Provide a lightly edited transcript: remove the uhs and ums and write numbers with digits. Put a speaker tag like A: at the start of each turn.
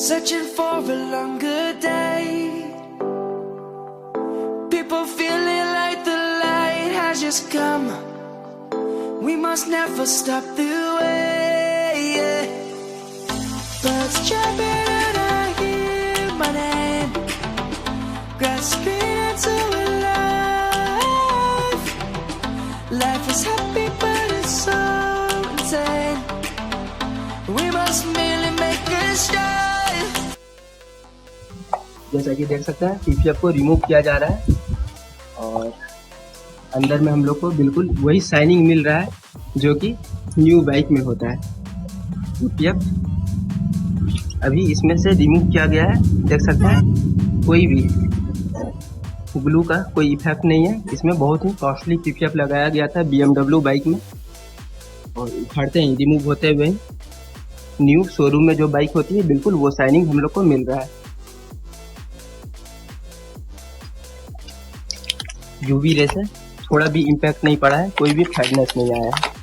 A: searching for a longer day. People feeling like the light has just come. We must never stop the way. Birds chirping and I hear my name, grasping into a life. Life is happy but it's so insane. We must merely make a start.
B: जैसा कि देख सकते हैं PPF को remove किया जा रहा है और अंदर में हम लोग को बिल्कुल वही शाइनिंग मिल रहा है जो कि न्यू बाइक में होता है। पीपीएफ अभी इसमें से रिमूव किया गया है, देख सकते हैं कोई भी ग्लू का कोई इफेक्ट नहीं है। इसमें बहुत ही कॉस्टली पीपीएफ लगाया गया था BMW बाइक में और उखाड़ते ही रिमूव होते हुए न्यू शोरूम में जो बाइक होती है बिल्कुल वो शाइनिंग हम लोग को मिल रहा है। यूवी रे से थोड़ा भी इम्पैक्ट नहीं पड़ा है, कोई भी फेडनेस नहीं आया है।